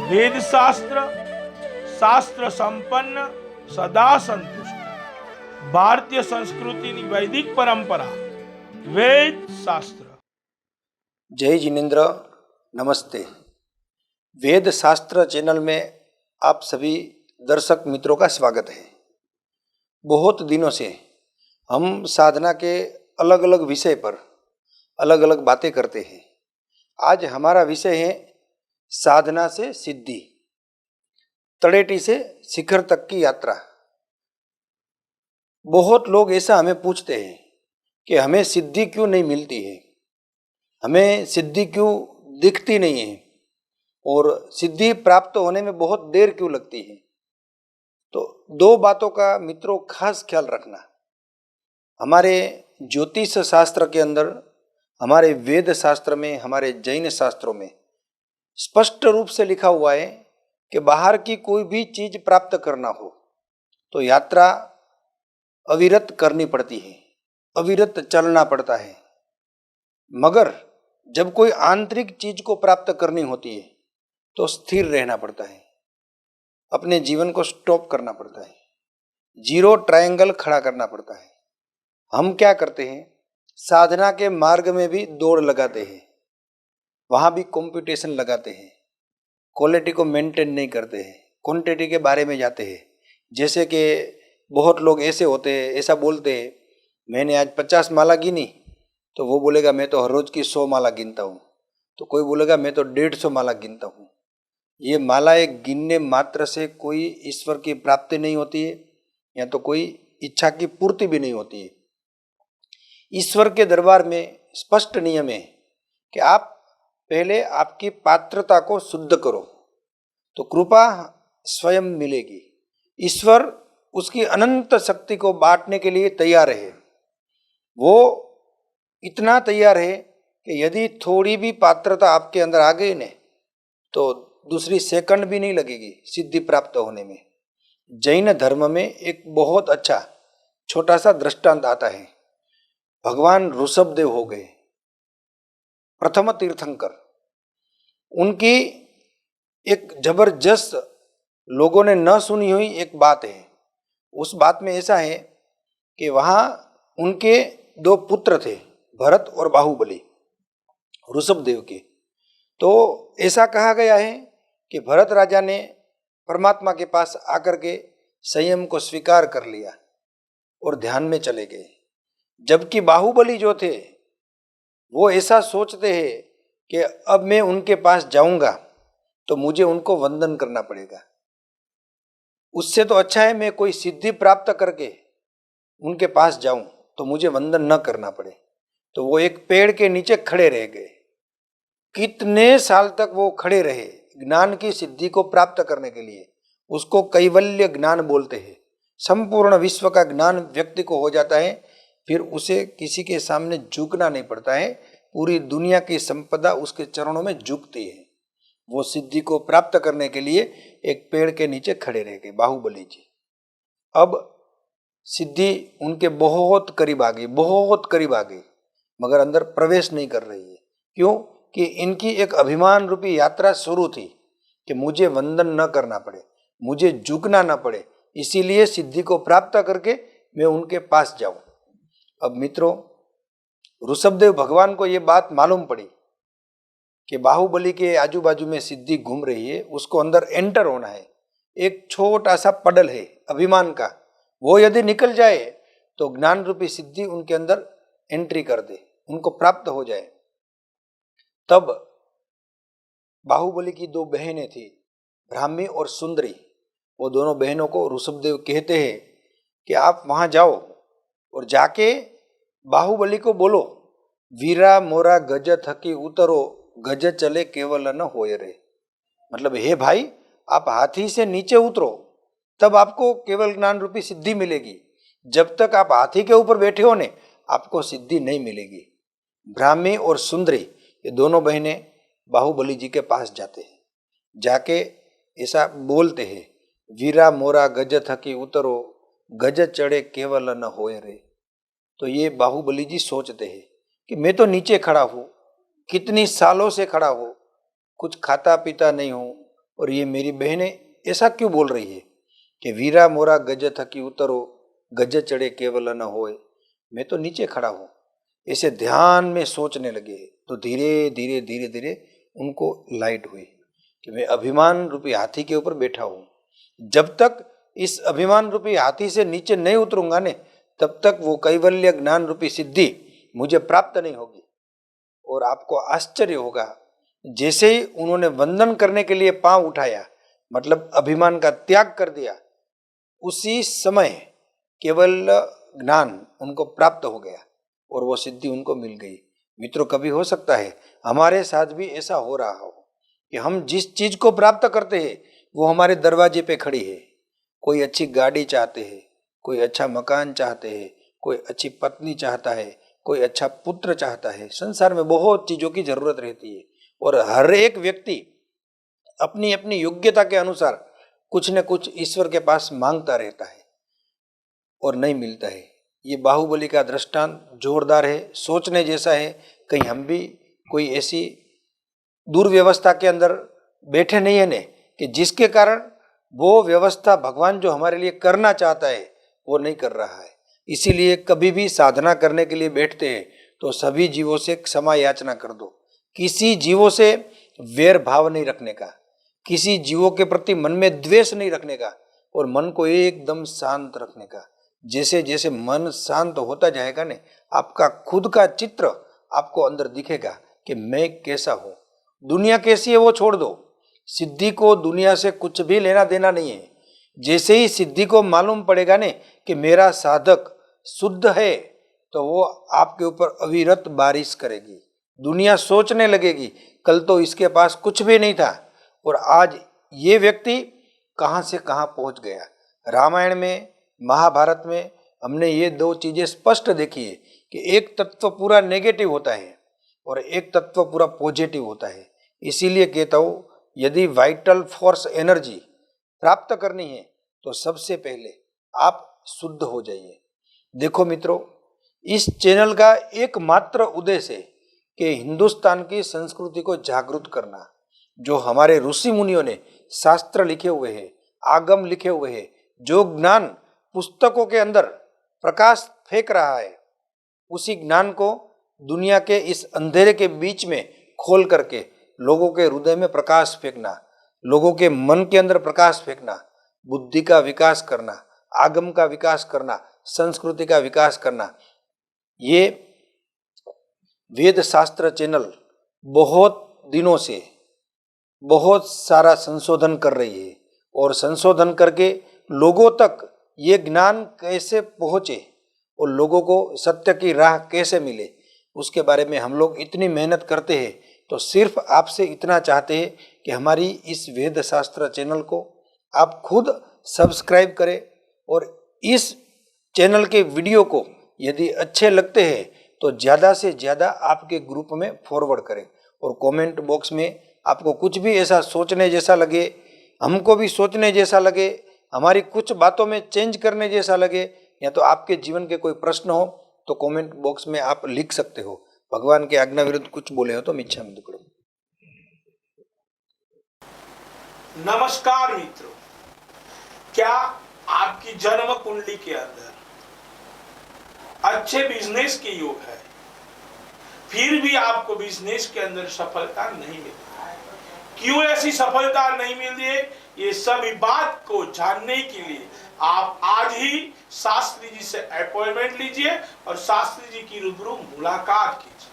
वेद शास्त्र શાસ્ત્ર સંપન્ન સદા સંતુષ્ટ ભારતીય સંસ્કૃતિની વૈદિક પરંપરા वेद शास्त्र। जय जिनेन्द्र, नमस्ते। वेद शास्त्र चैनल में आप सभी दर्शक मित्रों का स्वागत है। बहुत दिनों से हम साधना के अलग अलग विषय पर अलग अलग बातें करते हैं। आज हमारा विषय है साधना से सिद्धि, तड़ेटी से शिखर तक की यात्रा। बहुत लोग ऐसा हमें पूछते हैं कि हमें सिद्धि क्यों नहीं मिलती है, हमें सिद्धि क्यों दिखती नहीं है और सिद्धि प्राप्त होने में बहुत देर क्यों लगती है। तो दो बातों का मित्रों खास ख्याल रखना। हमारे ज्योतिष शास्त्र के अंदर, हमारे वेद शास्त्र में, हमारे जैन शास्त्रों में स्पष्ट रूप से लिखा हुआ है कि बाहर की कोई भी चीज प्राप्त करना हो तो यात्रा अविरत करनी पड़ती है, अविरत चलना पड़ता है। मगर जब कोई आंतरिक चीज को प्राप्त करनी होती है तो स्थिर रहना पड़ता है, अपने जीवन को स्टॉप करना पड़ता है, जीरो ट्रायंगल खड़ा करना पड़ता है। हम क्या करते हैं, साधना के मार्ग में भी दौड़ लगाते हैं, वहां भी कंपटीशन लगाते हैं, क्वालिटी को मेंटेन नहीं करते हैं, क्वांटिटी के बारे में जाते हैं। जैसे कि बहुत लोग ऐसे होते हैं, ऐसा बोलते हैं, मैंने आज 50 माला गिनी, तो वो बोलेगा मैं तो हर रोज की 100 माला गिनता हूँ। तो कोई बोलेगा मैं तो 150 माला गिनता हूँ। ये मालाएं गिनने मात्र से कोई ईश्वर की प्राप्ति नहीं होती है, या तो कोई इच्छा की पूर्ति भी नहीं होती है। ईश्वर के दरबार में स्पष्ट नियम है कि आप पहले आपकी पात्रता को शुद्ध करो तो कृपा स्वयं मिलेगी। ईश्वर उसकी अनंत शक्ति को बांटने के लिए तैयार है। वो इतना तैयार है कि यदि थोड़ी भी पात्रता आपके अंदर आ गई ने तो दूसरी सेकंड भी नहीं लगेगी सिद्धि प्राप्त होने में। जैन धर्म में एक बहुत अच्छा छोटा सा दृष्टांत आता है। भगवान ऋषभदेव हो गए प्रथम तीर्थंकर। उनकी एक जबरदस्त लोगों ने न सुनी हुई एक बात है। उस बात में ऐसा है कि वहां उनके 2 पुत्र थे, भरत और बाहुबली, ऋषभदेव के। तो ऐसा कहा गया है कि भरत राजा ने परमात्मा के पास आकर के संयम को स्वीकार कर लिया और ध्यान में चले गए, जबकि बाहुबली जो थे वो ऐसा सोचते हैं कि अब मैं उनके पास जाऊंगा तो मुझे उनको वंदन करना पड़ेगा। उससे तो अच्छा है मैं कोई सिद्धि प्राप्त करके उनके पास जाऊं तो मुझे वंदन न करना पड़े। तो वो एक पेड़ के नीचे खड़े रह गए। कितने साल तक वो खड़े रहे ज्ञान की सिद्धि को प्राप्त करने के लिए। उसको कैवल्य ज्ञान बोलते हैं। संपूर्ण विश्व का ज्ञान व्यक्ति को हो जाता है, फिर उसे किसी के सामने झुकना नहीं पड़ता है। पूरी दुनिया की संपदा उसके चरणों में झुकती है। वो सिद्धि को प्राप्त करने के लिए एक पेड़ के नीचे खड़े रह गए बाहुबली जी। अब सिद्धि उनके बहुत करीब आ गई, बहुत करीब आ गई, मगर अंदर प्रवेश नहीं कर रही है। क्यों? कि इनकी एक अभिमान रूपी यात्रा शुरू थी कि मुझे वंदन न करना पड़े, मुझे झुकना न पड़े, इसीलिए सिद्धि को प्राप्त करके मैं उनके पास जाऊं। अब मित्रों, ऋषभदेव भगवान को ये बात मालूम पड़ी कि बाहुबली के आजू बाजू में सिद्धि घूम रही है, उसको अंदर एंटर होना है। एक छोटा सा पडल है अभिमान का, वो यदि निकल जाए तो ज्ञान रूपी सिद्धि उनके अंदर एंट्री कर दे, उनको प्राप्त हो जाए। तब बाहुबली की 2 बहनें थी, ब्राह्मी और सुंदरी। वो दोनों बहनों को ऋषभदेव कहते हैं कि आप वहां जाओ और जाके बाहुबली को बोलो, वीरा मोरा गज थकी उतरो, गज चले केवल न होय रे। मतलब हे भाई, आप हाथी से नीचे उतरो तब आपको केवल ज्ञान रूपी सिद्धि मिलेगी। जब तक आप हाथी के ऊपर बैठे हो ने आपको सिद्धि नहीं मिलेगी। ब्राह्मी और सुंदरी ये दोनों बहनें बाहुबली जी के पास जाते हैं, जाके ऐसा बोलते हैं, वीरा मोरा गज थकी उतरो, गज चढ़े केवल न होय रे। तो ये बाहुबली जी सोचते हैं कि मैं तो नीचे खड़ा हूं, कितनी सालों से खड़ा हूं, कुछ खाता पीता नहीं हूं, और ये मेरी बहनें ऐसा क्यों बोल रही है कि वीरा मोरा गज थकी उतरो, गज चढ़े केवल न होए। मैं तो नीचे खड़ा हूँ। ऐसे ध्यान में सोचने लगे तो धीरे धीरे धीरे धीरे उनको लाइट हुई कि मैं अभिमान रूपी हाथी के ऊपर बैठा हूँ। जब तक इस अभिमान रूपी हाथी से नीचे नहीं उतरूंगा ने, तब तक वो कैवल्य ज्ञान रूपी सिद्धि मुझे प्राप्त नहीं होगी। और आपको आश्चर्य होगा, जैसे ही उन्होंने वंदन करने के लिए पांव उठाया, मतलब अभिमान का त्याग कर दिया, उसी समय केवल ज्ञान उनको प्राप्त हो गया और वो सिद्धि उनको मिल गई। मित्रों, कभी हो सकता है हमारे साथ भी ऐसा हो रहा हो कि हम जिस चीज को प्राप्त करते हैं वो हमारे दरवाजे पे खड़ी है। कोई अच्छी गाड़ी चाहते हैं, कोई अच्छा मकान चाहते हैं, कोई अच्छी पत्नी चाहता है, कोई अच्छा पुत्र चाहता है। संसार में बहुत चीजों की जरूरत रहती है और हर एक व्यक्ति अपनी अपनी योग्यता के अनुसार कुछ न कुछ ईश्वर के पास मांगता रहता है और नहीं मिलता है। ये बाहुबली का दृष्टांत जोरदार है, सोचने जैसा है। कहीं हम भी कोई ऐसी दुर्व्यवस्था के अंदर बैठे नहीं है ने कि जिसके कारण वो व्यवस्था भगवान जो हमारे लिए करना चाहता है वो नहीं कर रहा है। इसीलिए कभी भी साधना करने के लिए बैठते हैं तो सभी जीवों से क्षमा याचना कर दो। किसी जीवों से वैर भाव नहीं रखने का, किसी जीवों के प्रति मन में द्वेष नहीं रखने का और मन को एकदम शांत रखने का। जैसे जैसे मन शांत होता जाएगा ने, आपका खुद का चित्र आपको अंदर दिखेगा कि मैं कैसा हूं, दुनिया कैसी है वो छोड़ दो। सिद्धि को दुनिया से कुछ भी लेना देना नहीं है। जैसे ही सिद्धि को मालूम पड़ेगा ने कि मेरा साधक शुद्ध है, तो वो आपके ऊपर अविरत बारिश करेगी। दुनिया सोचने लगेगी कल तो इसके पास कुछ भी नहीं था और आज ये व्यक्ति कहां से कहां पहुंच गया। रामायण में, महाभारत में हमने ये दो चीजें स्पष्ट देखी है कि एक तत्व पूरा नेगेटिव होता है और एक तत्व पूरा पॉजिटिव होता है। इसीलिए कहता हूं, यदि वाइटल फोर्स एनर्जी प्राप्त करनी है तो सबसे पहले आप शुद्ध हो जाइए। देखो मित्रों, इस चैनल का एकमात्र उद्देश्य है कि हिंदुस्तान की संस्कृति को जागृत करना। जो हमारे ऋषि मुनियों ने शास्त्र लिखे हुए हैं, आगम लिखे हुए हैं, जो ज्ञान पुस्तकों के अंदर प्रकाश फेंक रहा है, उसी ज्ञान को दुनिया के इस अंधेरे के बीच में खोल करके लोगों के हृदय में प्रकाश फेंकना, लोगों के मन के अंदर प्रकाश फेंकना, बुद्धि का विकास करना, आगम का विकास करना, संस्कृति का विकास करना। ये वेद शास्त्र चैनल बहुत दिनों से बहुत सारा संशोधन कर रही है और संशोधन करके लोगों तक ये ज्ञान कैसे पहुंचे और लोगों को सत्य की राह कैसे मिले, उसके बारे में हम लोग इतनी मेहनत करते हैं। तो सिर्फ आपसे इतना चाहते हैं कि हमारी इस वेद शास्त्र चैनल को आप खुद सब्सक्राइब करें और इस चैनल के वीडियो को यदि अच्छे लगते हैं तो ज़्यादा से ज़्यादा आपके ग्रुप में फॉरवर्ड करें और कमेंट बॉक्स में आपको कुछ भी ऐसा सोचने जैसा लगे, हमको भी सोचने जैसा लगे, हमारी कुछ बातों में चेंज करने जैसा लगे, या तो आपके जीवन के कोई प्रश्न हो तो कमेंट बॉक्स में आप लिख सकते हो। भगवान के आज्ञा विरुद्ध कुछ बोले हो तो मिच्छामि दुक्कडम। नमस्कार मित्रों, क्या आपकी जन्म कुंडली के अंदर अच्छे बिजनेस के योग है, फिर भी आपको बिजनेस के अंदर सफलता नहीं मिल रहा है? क्यों ऐसी सफलता नहीं मिल रही है, ये सभी बात को जानने के लिए आप आज ही शास्त्री जी से अपॉइंटमेंट लीजिए और शास्त्री जी की रूबरू मुलाकात कीजिए।